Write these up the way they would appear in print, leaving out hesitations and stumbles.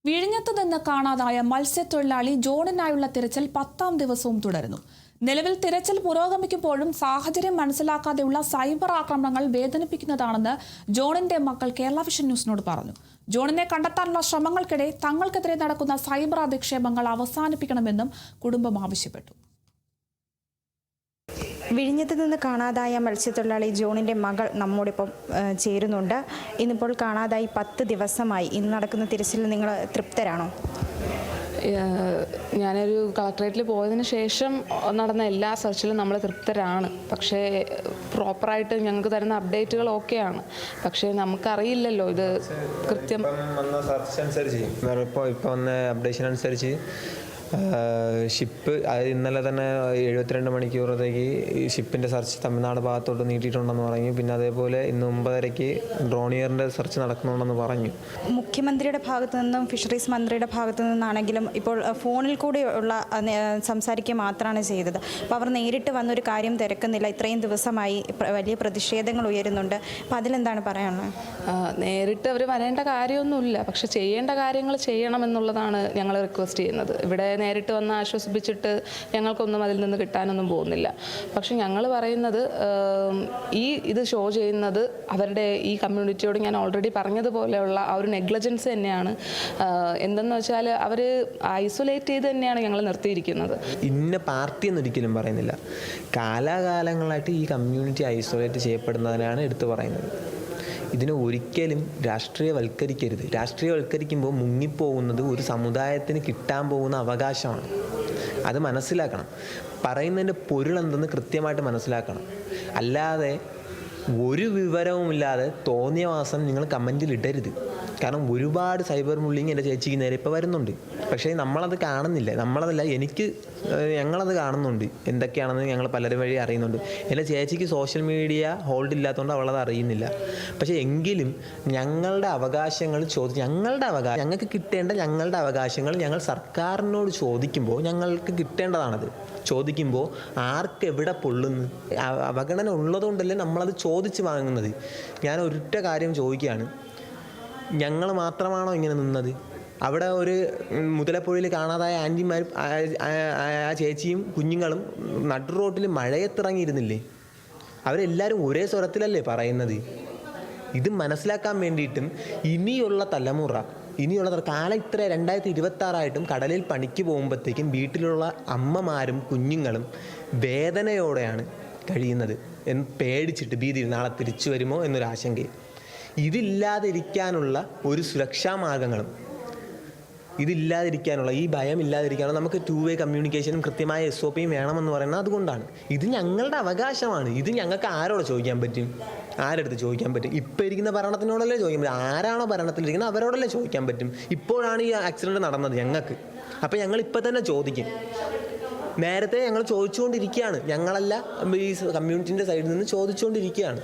വിഴിഞ്ഞത്ത് നിന്ന് കാണാതായ മത്സ്യത്തൊഴിലാളി ജോണിനായുള്ള തിരച്ചിൽ 10ാം ദിവസവും തുടരുന്നു. നിലവിൽ തിരച്ചിൽ പുരോഗമിക്കുമ്പോഴും സാഹചര്യം മനസ്സിലാക്കാതെയുള്ള സൈബർ ആക്രമണങ്ങൾ വേദനിപ്പിക്കുന്നതാണെന്ന് ജോണിന്റെ മക്കൾ കേരള വിഷൻ ന്യൂസിനോട് പറഞ്ഞു. ജോണിനെ കണ്ടെത്താനുള്ള ശ്രമങ്ങൾക്കിടെ തങ്ങൾക്കെതിരെ നടക്കുന്ന സൈബർ അധിക്ഷേപങ്ങൾ അവസാനിപ്പിക്കണമെന്നും കുടുംബം ആവശ്യപ്പെട്ടു. വിഴിഞ്ഞത്ത് നിന്ന് കാണാതായ മത്സ്യത്തൊഴിലാളി ജോണിൻ്റെ മകൾ നമ്മോടൊപ്പം ചേരുന്നുണ്ട്. ഇന്നിപ്പോൾ കാണാതായി 10 ദിവസമായി. ഇന്ന് നടക്കുന്ന തിരച്ചിലിൽ നിങ്ങൾ തൃപ്തരാണോ? ഞാനൊരു കളക്ടറേറ്റിൽ പോയതിന് ശേഷം നടന്ന എല്ലാ സെർച്ചിലും നമ്മൾ തൃപ്തരാണ്. പക്ഷേ പ്രോപ്പറായിട്ട് ഞങ്ങൾക്ക് തരുന്ന അപ്ഡേറ്റുകൾ ഓക്കെയാണ്. പക്ഷേ നമുക്കറിയില്ലല്ലോ ഇത് കൃത്യം സെർച്ച് അനുസരിച്ച് ഇപ്പോൾ വന്ന അപ്ഡേഷൻ അനുസരിച്ച് ഷിപ്പ് ഇന്നലെ തന്നെ 72 മണിക്കൂറത്തേക്ക് ഷിപ്പിൻ്റെ സെർച്ച് തമിഴ്നാട് ഭാഗത്തോട്ട് നീട്ടിയിട്ടുണ്ടെന്ന് പറഞ്ഞു. പിന്നെ അതേപോലെ ഇന്ന് 9:30 ഡ്രോണിയറിൻ്റെ സെർച്ച് നടക്കുന്നുണ്ടെന്ന് പറഞ്ഞു. മുഖ്യമന്ത്രിയുടെ ഭാഗത്തു നിന്നും ഫിഷറീസ് മന്ത്രിയുടെ ഭാഗത്തു നിന്നാണെങ്കിലും ഇപ്പോൾ ഫോണിൽ കൂടിയുള്ള സംസാരിക്കുക മാത്രമാണ് ചെയ്തത്. അപ്പോൾ അവർ നേരിട്ട് വന്നൊരു കാര്യം തിരക്കുന്നില്ല. ഇത്രയും ദിവസമായി വലിയ പ്രതിഷേധങ്ങൾ ഉയരുന്നുണ്ട്. അപ്പോൾ അതിലെന്താണ് പറയാനുള്ളത്? നേരിട്ട് അവർ വരേണ്ട കാര്യമൊന്നുമില്ല. പക്ഷെ ചെയ്യേണ്ട കാര്യങ്ങൾ ചെയ്യണമെന്നുള്ളതാണ് ഞങ്ങൾ റിക്വസ്റ്റ് ചെയ്യുന്നത്. ഇവിടെ നേരിട്ട് വന്ന് ആശ്വസിപ്പിച്ചിട്ട് ഞങ്ങൾക്കൊന്നും അതിൽ നിന്ന് കിട്ടാനൊന്നും പോകുന്നില്ല. പക്ഷെ ഞങ്ങൾ പറയുന്നത് ഇത് ഷോ ചെയ്യുന്നത് അവരുടെ ഈ കമ്മ്യൂണിറ്റിയോട് ഞാൻ ഓൾറെഡി പറഞ്ഞതുപോലെയുള്ള ആ ഒരു നെഗ്ലിജൻസ് തന്നെയാണ്. എന്തെന്ന് വെച്ചാൽ അവർ ഐസൊലേറ്റ് ചെയ്ത് തന്നെയാണ് ഞങ്ങൾ നിർത്തിയിരിക്കുന്നത്. ഇന്ന പാർട്ടി എന്നൊരിക്കലും പറയുന്നില്ല. കാലാകാലങ്ങളായിട്ട് ഈ കമ്മ്യൂണിറ്റി ഐസൊലേറ്റ് ചെയ്യപ്പെടുന്നതിനാണ് എടുത്തു പറയുന്നത്. ഇതിനെ ഒരിക്കലും രാഷ്ട്രീയവൽക്കരിക്കരുത്. രാഷ്ട്രീയവൽക്കരിക്കുമ്പോൾ മുങ്ങിപ്പോകുന്നത് ഒരു സമുദായത്തിന് കിട്ടാൻ പോകുന്ന അവകാശമാണ്. അത് മനസ്സിലാക്കണം. പറയുന്നതിൻ്റെ പൊരുളെന്തെന്ന് കൃത്യമായിട്ട് മനസ്സിലാക്കണം. അല്ലാതെ ഒരു വിവരവുമില്ലാതെ തോന്നിയ മാസം നിങ്ങൾ കമൻറ്റിൽ ഇടരുത്. കാരണം ഒരുപാട് സൈബർ ബുള്ളിങ് എൻ്റെ ചേച്ചിക്ക് നേരെ ഇപ്പോൾ വരുന്നുണ്ട്. പക്ഷേ നമ്മളത് കാണുന്നില്ല. ഞങ്ങളത് കാണുന്നുണ്ട്. എന്തൊക്കെയാണെന്ന് ഞങ്ങൾ പലരും വഴി അറിയുന്നുണ്ട്. എൻ്റെ ചേച്ചിക്ക് സോഷ്യൽ മീഡിയ ഹോൾഡ് ഇല്ലാത്തതുകൊണ്ട് അവളത് അറിയുന്നില്ല. പക്ഷേ എങ്കിലും ഞങ്ങളുടെ അവകാശങ്ങൾ ഞങ്ങൾക്ക് കിട്ടേണ്ട ഞങ്ങളുടെ അവകാശങ്ങൾ ഞങ്ങൾ സർക്കാരിനോട് ചോദിക്കുമ്പോൾ ഞങ്ങൾക്ക് കിട്ടേണ്ടതാണത്. ചോദിക്കുമ്പോൾ ആർക്കെവിടെ പൊള്ളുന്നു? അവഗണന ഉള്ളതുകൊണ്ടല്ലേ നമ്മളത് ചോദിച്ച് വാങ്ങുന്നത്. ഞാൻ ഒരൊറ്റ കാര്യം ചോദിക്കുകയാണ്, ഞങ്ങൾ മാത്രമാണോ ഇങ്ങനെ നിന്നത്? അവിടെ ഒരു മുതലപ്പുഴയിൽ കാണാതായ ആൻറ്റിമാരും ആ ചേച്ചിയും കുഞ്ഞുങ്ങളും നടു റോട്ടിൽ മഴയത്തിറങ്ങിയിരുന്നില്ലേ? അവരെല്ലാവരും ഒരേ സ്വരത്തിലല്ലേ പറയുന്നത്? ഇത് മനസ്സിലാക്കാൻ വേണ്ടിയിട്ടും ഇനിയുള്ള കാലം ഇത്ര 2026 കടലിൽ പണിക്ക് പോകുമ്പോഴത്തേക്കും വീട്ടിലുള്ള അമ്മമാരും കുഞ്ഞുങ്ങളും വേദനയോടെയാണ് കഴിയുന്നത് എന്ന് പേടിച്ചിട്ട് ഭീതിയിൽ നാളെ തിരിച്ചു വരുമോ എന്നൊരാശങ്കയും. ഇതില്ലാതിരിക്കാനുള്ള ഒരു സുരക്ഷാ മാർഗങ്ങളും ഈ ഭയം ഇല്ലാതിരിക്കാനുള്ള നമുക്ക് 2-വേ കമ്മ്യൂണിക്കേഷനും കൃത്യമായ SOPയും വേണമെന്ന് പറയുന്നത് അതുകൊണ്ടാണ്. ഇത് ഞങ്ങളുടെ അവകാശമാണ്. ഇത് ഞങ്ങൾക്ക് ആരോട് ചോദിക്കാൻ പറ്റും? ആരെടുത്ത് ചോദിക്കാൻ പറ്റും? ഇപ്പോൾ ഇരിക്കുന്ന ഭരണത്തിനോടല്ലേ ചോദിക്കാൻ പറ്റും? ആരാണോ ഭരണത്തിലിരിക്കുന്നത് അവരോടല്ലേ ചോദിക്കാൻ പറ്റും? ഇപ്പോഴാണ് ഈ ആക്സിഡൻറ്റ് നടന്നത് ഞങ്ങൾക്ക്. അപ്പോൾ ഞങ്ങൾ ഇപ്പം തന്നെ ചോദിക്കും. നേരത്തെ ഞങ്ങൾ ചോദിച്ചുകൊണ്ടിരിക്കുകയാണ്. ഞങ്ങളല്ല, ഈ കമ്മ്യൂണിറ്റിൻ്റെ സൈഡിൽ നിന്ന് ചോദിച്ചുകൊണ്ടിരിക്കുകയാണ്.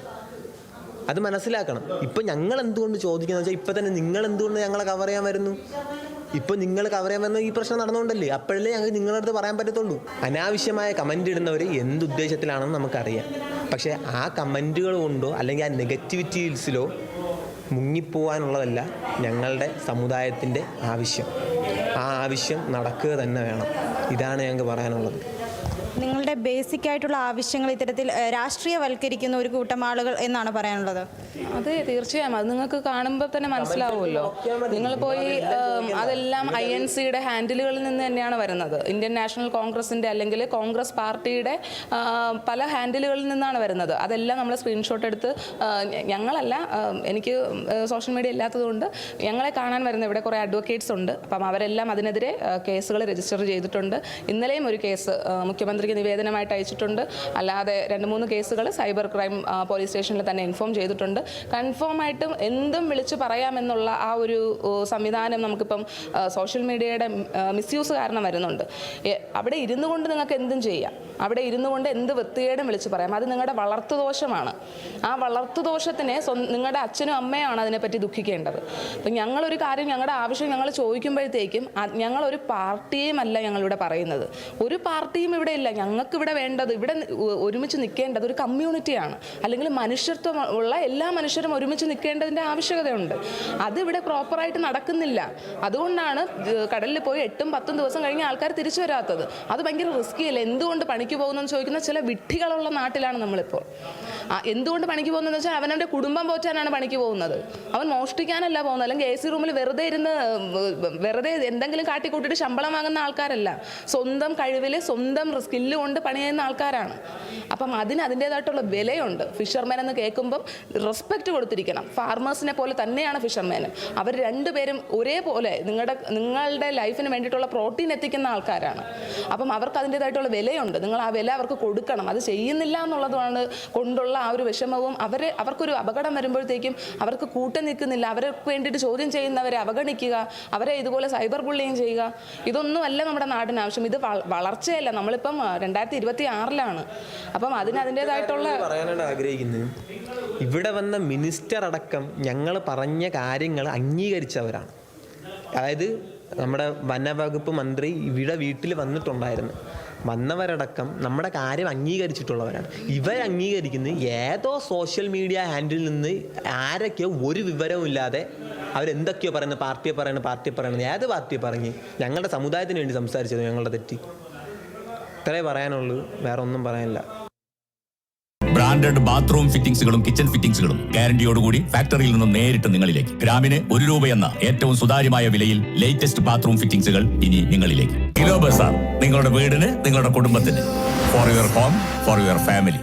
അത് മനസ്സിലാക്കണം. ഇപ്പം ഞങ്ങൾ എന്തുകൊണ്ട് ചോദിക്കുന്നത് വെച്ചാൽ ഇപ്പം തന്നെ നിങ്ങൾ എന്തുകൊണ്ട് ഞങ്ങളെ കവർ ചെയ്യാൻ വരുന്നു? ഇപ്പം നിങ്ങൾ കവർ ചെയ്യാൻ വരുന്ന ഈ പ്രശ്നം നടന്നുകൊണ്ടല്ലേ? അപ്പോഴല്ലേ ഞങ്ങൾക്ക് നിങ്ങളുടെ അടുത്ത് പറയാൻ പറ്റത്തുള്ളൂ. അനാവശ്യമായ കമൻ്റ് ഇടുന്നവർ എന്തുദ്ദേശത്തിലാണെന്ന് നമുക്കറിയാം. പക്ഷേ ആ കമൻറ്റുകൾ കൊണ്ടോ അല്ലെങ്കിൽ ആ നെഗറ്റിവിറ്റീസിലോ മുങ്ങിപ്പോവാനുള്ളതല്ല ഞങ്ങളുടെ സമുദായത്തിൻ്റെ ആവശ്യം. ആ ആവശ്യം നടക്കുക തന്നെ വേണം. ഇതാണ് ഞങ്ങൾക്ക് പറയാനുള്ളത്. നിങ്ങളുടെ ബേസിക് ആയിട്ടുള്ള ആവശ്യങ്ങൾ ഇത്തരത്തിൽ രാഷ്ട്രീയവൽക്കരിക്കുന്ന ഒരു കൂട്ടം ആളുകൾ എന്നാണ് പറയാനുള്ളത്. അതെ, തീർച്ചയായും. അത് നിങ്ങൾക്ക് കാണുമ്പോൾ തന്നെ മനസ്സിലാവുമല്ലോ. നിങ്ങൾ പോയി അതെല്ലാം INCയുടെ ഹാൻഡിലുകളിൽ നിന്ന് തന്നെയാണ് വരുന്നത്. ഇന്ത്യൻ നാഷണൽ കോൺഗ്രസിൻ്റെ അല്ലെങ്കിൽ കോൺഗ്രസ് പാർട്ടിയുടെ പല ഹാൻഡിലുകളിൽ നിന്നാണ് വരുന്നത്. അതെല്ലാം നമ്മൾ സ്ക്രീൻഷോട്ട് എടുത്ത് ഞങ്ങളല്ല, എനിക്ക് സോഷ്യൽ മീഡിയ ഇല്ലാത്തതുകൊണ്ട് ഞങ്ങളെ കാണാൻ വരുന്ന ഇവിടെ കുറേ അഡ്വക്കേറ്റ്സ് ഉണ്ട്. അപ്പം അവരെല്ലാം അതിനെതിരെ കേസുകൾ രജിസ്റ്റർ ചെയ്തിട്ടുണ്ട്. ഇന്നലെയും ഒരു കേസ് മുഖ്യമന്ത്രിക്ക് നിവേദനമായിട്ട് അയച്ചിട്ടുണ്ട്. അല്ലാതെ 2-3 കേസുകൾ സൈബർ ക്രൈം പോലീസ് സ്റ്റേഷനിൽ തന്നെ ഇൻഫോം ചെയ്തിട്ടുണ്ട്. കൺഫേം ആയിട്ടും എന്തും വിളിച്ച് പറയാമെന്നുള്ള ആ ഒരു സംവിധാനം നമുക്കിപ്പം സോഷ്യൽ മീഡിയയുടെ മിസ്യൂസ് കാരണം വരുന്നുണ്ട്. അവിടെ ഇരുന്നു കൊണ്ട് നിങ്ങൾക്ക് എന്തും ചെയ്യാം. അവിടെ ഇരുന്നു കൊണ്ട് എന്ത് വൃത്തികേടും വിളിച്ച് പറയാം. അത് നിങ്ങളുടെ വളർത്തുദോഷമാണ്. ആ വളർത്തുദോഷത്തിനെ നിങ്ങളുടെ അച്ഛനും അമ്മയാണ് അതിനെപ്പറ്റി ദുഃഖിക്കേണ്ടത്. അപ്പം ഞങ്ങളൊരു കാര്യം, ഞങ്ങളുടെ ആവശ്യം ഞങ്ങൾ ചോദിക്കുമ്പോഴത്തേക്കും ഞങ്ങളൊരു പാർട്ടിയും അല്ല ഞങ്ങളിവിടെ പറയുന്നത്. ഒരു പാർട്ടിയും ഇവിടെ ഇല്ല. ഞങ്ങൾക്കിവിടെ വേണ്ടത്, ഇവിടെ ഒരുമിച്ച് നിൽക്കേണ്ടത് ഒരു കമ്മ്യൂണിറ്റിയാണ്. അല്ലെങ്കിൽ മനുഷ്യത്വം ഉള്ള എല്ലാ മനുഷ്യരും ഒരുമിച്ച് നിൽക്കേണ്ടതിൻ്റെ ആവശ്യകതയുണ്ട്. അതിവിടെ പ്രോപ്പറായിട്ട് നടക്കുന്നില്ല. അതുകൊണ്ടാണ് കടലിൽ പോയി 8-10 ദിവസം കഴിഞ്ഞ് ആൾക്കാർ തിരിച്ചു വരാത്തത്. അത് ഭയങ്കര റിസ്കി അല്ലേ? എന്തുകൊണ്ട് പണിക്ക് പോകുന്നതെന്ന് ചോദിക്കുന്ന ചില വിഡ്ഢികളുള്ള നാട്ടിലാണ് നമ്മളിപ്പോൾ. എന്തുകൊണ്ട് പണിക്ക് പോകുന്നതെന്ന് വെച്ചാൽ അവനവൻ്റെ കുടുംബം പോറ്റാനാണ് പണിക്ക് പോകുന്നത്. അവൻ മോഷ്ടിക്കാനല്ല പോകുന്നത്, അല്ലെങ്കിൽ AC റൂമിൽ വെറുതെ എന്തെങ്കിലും കാട്ടിക്കൂട്ടിയിട്ട് ശമ്പളം വാങ്ങുന്ന ആൾക്കാരല്ല. സ്വന്തം കഴിവിൽ സ്വന്തം സ്കില്ല് കൊണ്ട് പണി ചെയ്യുന്ന ആൾക്കാരാണ്. അപ്പം അതിൻ്റേതായിട്ടുള്ള വിലയുണ്ട്. ഫിഷർമാൻ എന്ന് കേൾക്കുമ്പം റെസ്പെക്റ്റ് കൊടുത്തിരിക്കണം. ഫാർമേഴ്സിനെ പോലെ തന്നെയാണ് ഫിഷർമാൻ. അവർ രണ്ടുപേരും ഒരേപോലെ നിങ്ങളുടെ ലൈഫിന് വേണ്ടിയിട്ടുള്ള പ്രോട്ടീൻ എത്തിക്കുന്ന ആൾക്കാരാണ്. അപ്പം അവർക്ക് അതിൻ്റേതായിട്ടുള്ള വിലയുണ്ട്. നിങ്ങൾ ആ വില അവർക്ക് കൊടുക്കണം. അത് ചെയ്യുന്നില്ല എന്നുള്ളതാണ് കൊണ്ടുള്ള ആ ഒരു വിഷമവും. അവർക്കൊരു അപകടം വരുമ്പോഴത്തേക്കും അവർക്ക് കൂട്ടം നിൽക്കുന്നില്ല. അവർക്ക് വേണ്ടിയിട്ട് ചോദ്യം ചെയ്യുന്നവരെ അവഗണിക്കുക, അവരെ ഇതുപോലെ സൈബർ ബുള്ളിങ് ചെയ്യുക, ഇതൊന്നും അല്ല നമ്മുടെ നാടിന് ആവശ്യം. ഇത് വളർച്ചയല്ല. നമ്മളിപ്പം 2026-ലാണ്. അപ്പം അതിൻ്റേതായിട്ടുള്ള പറയാനാണ് ആഗ്രഹിക്കുന്നത്. ഇവിടെ വന്ന മിനിസ്റ്റർ അടക്കം ഞങ്ങൾ പറഞ്ഞ കാര്യങ്ങൾ അംഗീകരിച്ചവരാണ്. അതായത് നമ്മുടെ വനവകുപ്പ് മന്ത്രി ഇവിടെ വീട്ടിൽ വന്നിട്ടുണ്ടായിരുന്നു. വന്നവരടക്കം നമ്മുടെ കാര്യം അംഗീകരിച്ചിട്ടുള്ളവരാണ്. ഇവരംഗീകരിക്കുന്നത് ഏതോ സോഷ്യൽ മീഡിയ ഹാൻഡിൽ നിന്ന് ആരൊക്കെയോ ഒരു വിവരവും ഇല്ലാതെ അവരെന്തൊക്കെയോ പറയുന്നത്, പാർട്ടിയെ പറയുന്നത്. ഏത് പാർട്ടിയെ പറഞ്ഞ് ഞങ്ങളുടെ സമുദായത്തിന് വേണ്ടി സംസാരിച്ചത് ഞങ്ങളുടെ തെറ്റി. ഇത്രേ പറയാനുള്ളൂ, വേറെ ഒന്നും പറയാനില്ല. ബ്രാൻഡഡ് ബാത്റൂം ഫിറ്റിംഗ്സുകളും കിച്ചൺ ഫിറ്റിംഗ്സുകളും ഗ്യാരണ്ടിയോടുകൂടി ഫാക്ടറിയിൽ നിന്നും നേരിട്ട് നിങ്ങളിലേക്ക്. ഗ്രാമിന് 1 രൂപ എന്ന ഏറ്റവും സുതാര്യമായ വിലയിൽ ലേറ്റസ്റ്റ് ബാത്റൂം ഫിറ്റിംഗ്സുകൾ ഇനി നിങ്ങളിലേക്ക്. കിലോ ബസാർ, നിങ്ങളുടെ വീടിന്, നിങ്ങളുടെ കുടുംബത്തിന്. For your home, for your family.